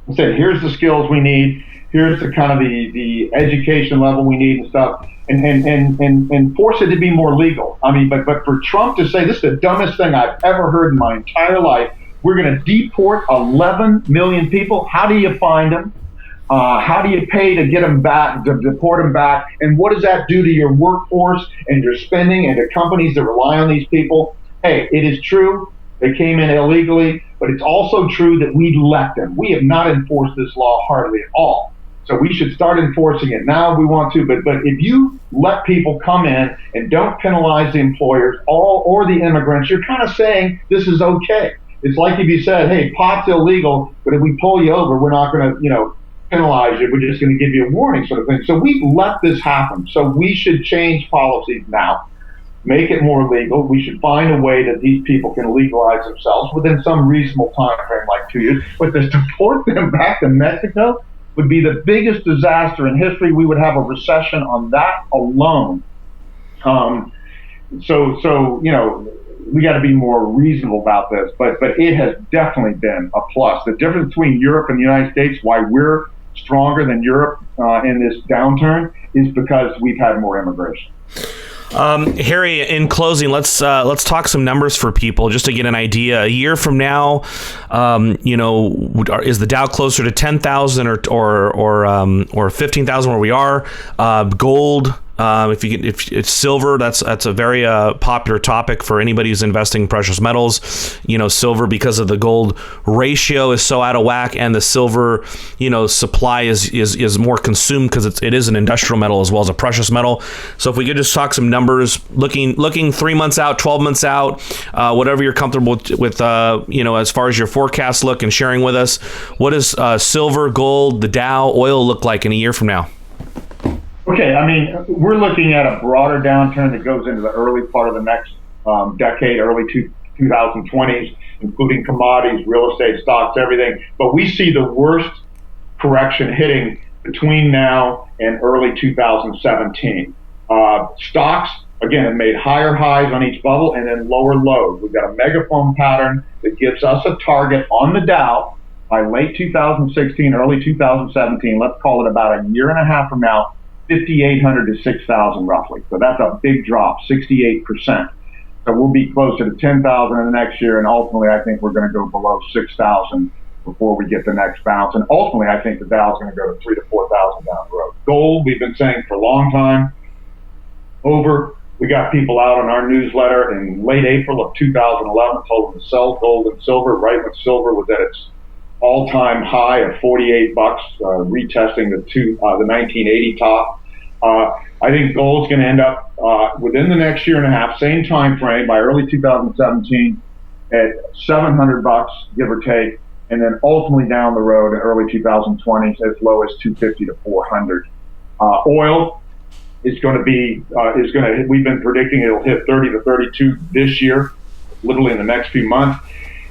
and said, here's the skills we need, here's the kind of the education level we need and stuff, and force it to be more legal. I mean, but for Trump to say, this is the dumbest thing I've ever heard in my entire life, we're going to deport 11 million people. How do you find them? How do you pay to get them back, to deport them back? And what does that do to your workforce and your spending and the companies that rely on these people? Hey, it is true. They came in illegally, but it's also true that we let them. We have not enforced this law hardly at all. So we should start enforcing it now if we want to. But if you let people come in and don't penalize the employers or the immigrants, you're kind of saying this is okay. It's like if you said, hey, pot's illegal, but if we pull you over, we're not going to, penalize you. We're just going to give you a warning, sort of thing. So we let this happen. So we should change policies now, make it more legal. We should find a way that these people can legalize themselves within some reasonable time frame, like 2 years. But to deport them back to Mexico would be the biggest disaster in history. We would have a recession on that alone. So we got to be more reasonable about this. But it has definitely been a plus. The difference between Europe and the United States, why we're stronger than Europe in this downturn, is because we've had more immigration. Harry, in closing, let's talk some numbers for people just to get an idea. A year from now, is the Dow closer to 10,000 or 15,000 where we are? Gold. If it's silver, that's a very popular topic for anybody who's investing in precious metals. Silver, because of the gold ratio, is so out of whack, and the silver, supply is more consumed because it is an industrial metal as well as a precious metal. So if we could just talk some numbers, looking 3 months out, 12 months out, whatever you're comfortable with, as far as your forecasts look, and sharing with us, what does silver, gold, the Dow, oil look like in a year from now? Okay, I mean, we're looking at a broader downturn that goes into the early part of the next decade, early 2020s, including commodities, real estate, stocks, everything. But we see the worst correction hitting between now and early 2017. Stocks, again, have made higher highs on each bubble and then lower lows. We've got a megaphone pattern that gives us a target on the Dow by late 2016, early 2017. Let's call it about a year and a half from now, 5,800 to 6,000 roughly. So that's a big drop, 68%. So we'll be closer to 10,000 in the next year, and ultimately I think we're going to go below 6,000 before we get the next bounce. And ultimately I think the Dow is going to go to 3,000 to 4,000 down the road. Gold, we've been saying for a long time, we got people out on our newsletter in late April of 2011 told them to sell gold and silver right when silver was at its all-time high of $48, retesting the 1980 top. I think gold's going to end up within the next year and a half, same time frame, by early 2017 at $700, give or take, and then ultimately down the road in early 2020 as low as 250 to 400. Oil is going to be we've been predicting it'll hit 30 to 32 this year, literally in the next few months,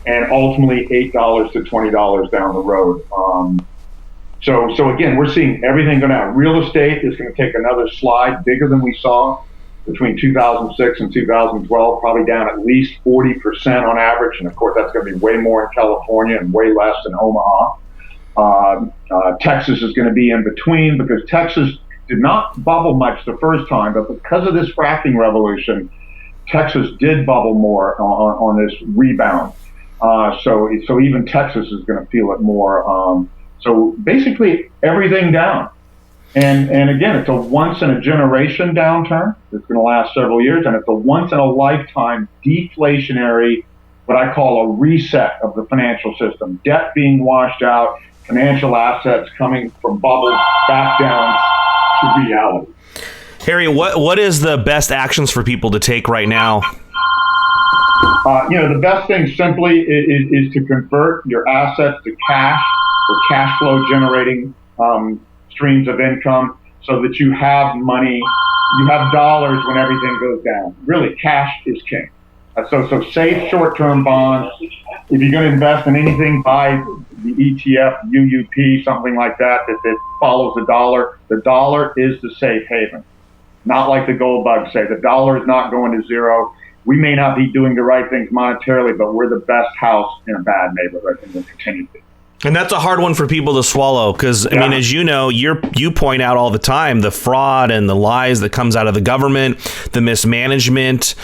and ultimately $8 to $20 down the road. So again, we're seeing everything go down. Real estate is going to take another slide bigger than we saw between 2006 and 2012, probably down at least 40% on average. And of course, that's going to be way more in California and way less in Omaha. Texas is going to be in between because Texas did not bubble much the first time, but because of this fracking revolution, Texas did bubble more on this rebound. So even Texas is going to feel it more. So basically everything down. And again, it's a once in a generation downturn. It's going to last several years, and it's a once in a lifetime deflationary, what I call a reset of the financial system. Debt being washed out, financial assets coming from bubbles back down to reality. Harry, what is the best actions for people to take right now? The best thing simply is to convert your assets to cash or cash flow generating streams of income so that you have money, you have dollars when everything goes down. Really, cash is king. So safe short-term bonds. If you're going to invest in anything, buy the ETF, UUP, something like that follows the dollar. The dollar is the safe haven. Not like the gold bugs say. The dollar is not going to zero. We may not be doing the right things monetarily, but we're the best house in a bad neighborhood, and we'll continue to be. And that's a hard one for people to swallow because, I mean, as you know, you point out all the time the fraud and the lies that comes out of the government, the mismanagement,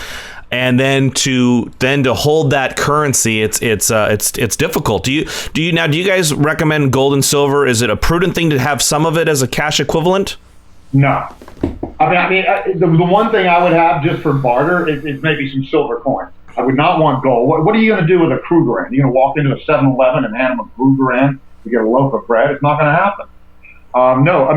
and then to hold that currency, it's difficult. Do you guys recommend gold and silver? Is it a prudent thing to have some of it as a cash equivalent? No. The one thing I would have just for barter is maybe some silver coins. I would not want gold. What are you going to do with a Krugerrand? You're going to walk into a 7-Eleven and hand them a Krugerrand to get a loaf of bread? It's not going to happen. No,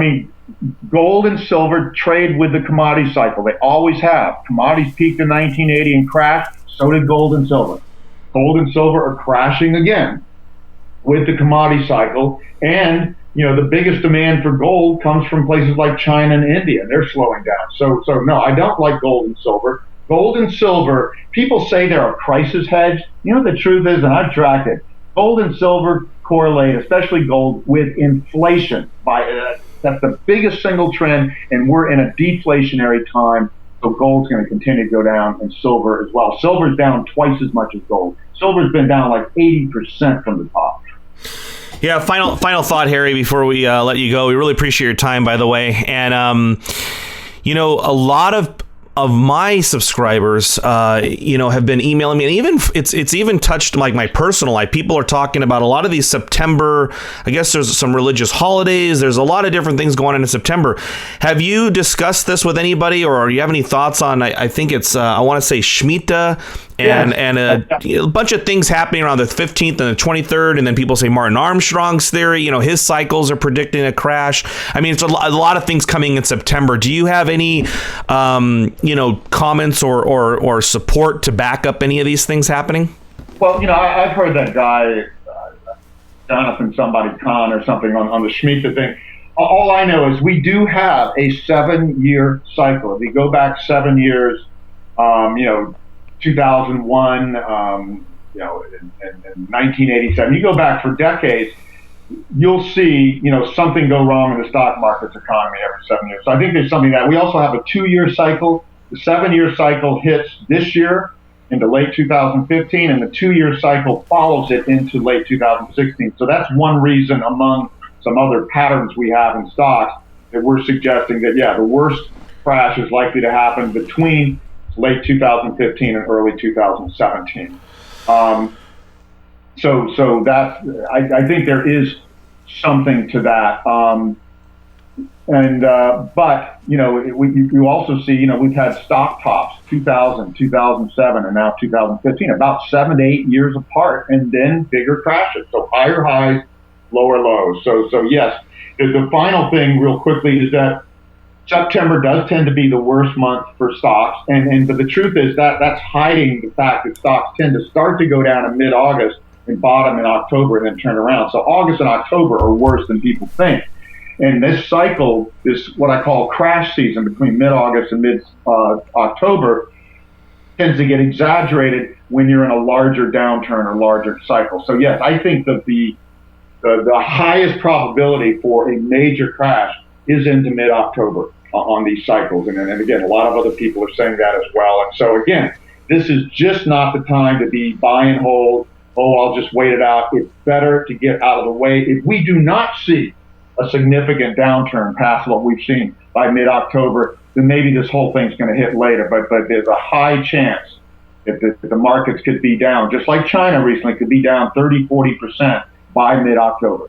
gold and silver trade with the commodity cycle. They always have. Commodities peaked in 1980 and crashed. So did gold and silver. Gold and silver are crashing again with the commodity cycle. And, the biggest demand for gold comes from places like China and India. They're slowing down. So no, I don't like gold and silver. Gold and silver, people say they're a crisis hedge. The truth is, and I've tracked it, gold and silver correlate, especially gold, with inflation. That's the biggest single trend, and we're in a deflationary time, so gold's going to continue to go down, and silver as well. Silver's down twice as much as gold. Silver's been down like 80% from the top. Yeah, final thought, Harry, before we let you go. We really appreciate your time, by the way. And, a lot of my subscribers, have been emailing me, and even it's even touched like my personal life. People are talking about a lot of these September. I guess there's some religious holidays. There's a lot of different things going on in September. Have you discussed this with anybody, or do you have any thoughts on? I think it's I want to say Shemitah and a bunch of things happening around the 15th and the 23rd, and then people say Martin Armstrong's theory. His cycles are predicting a crash. It's a lot of things coming in September. Do you have any comments or support to back up any of these things happening? Well, I've heard that guy, Jonathan somebody Khan or something on the Shemitah thing. All I know is we do have a 7-year cycle. If you go back 7 years, 2001, and 1987, you go back for decades, you'll see, something go wrong in the stock market's economy every 7 years. So I think there's something that we also have a 2-year cycle. The 7-year cycle hits this year into late 2015, and the 2-year cycle follows it into late 2016. So that's one reason among some other patterns we have in stocks that we're suggesting that, the worst crash is likely to happen between late 2015 and early 2017. So that's, I think there is something to that. But, you also see, we've had stock tops, 2000, 2007, and now 2015, about 7 to 8 years apart, and then bigger crashes. So higher highs, lower lows. So yes, the final thing real quickly is that September does tend to be the worst month for stocks. But the truth is that's hiding the fact that stocks tend to start to go down in mid-August and bottom in October and then turn around. So August and October are worse than people think. And this cycle, this what I call crash season between mid-August and mid-October, tends to get exaggerated when you're in a larger downturn or larger cycle. So yes, I think that the highest probability for a major crash is into mid-October on these cycles. And again, a lot of other people are saying that as well. And so again, this is just not the time to be buy and hold. I'll just wait it out. It's better to get out of the way. If we do not see a significant downturn past what we've seen by mid-October, then maybe this whole thing's going to hit later. But there's a high chance that the markets could be down, just like China recently could be down 30-40% by mid-October.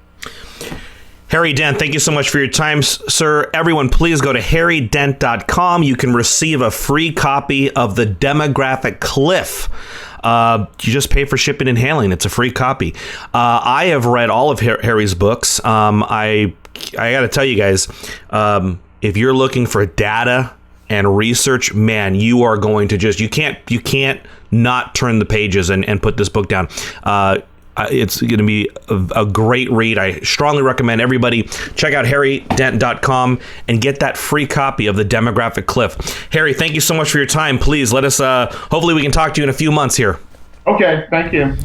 Harry Dent, thank you so much for your time, sir. Everyone, please go to harrydent.com. You can receive a free copy of The Demographic Cliff. You just pay for shipping and handling. It's a free copy. I have read all of Harry's books. I got to tell you guys, if you're looking for data and research, man, you are going to you can't not turn the pages and put this book down. It's going to be a great read. I strongly recommend everybody check out harrydent.com and get that free copy of The Demographic Cliff. Harry, thank you so much for your time. Please let us, hopefully we can talk to you in a few months here. Okay, thank you.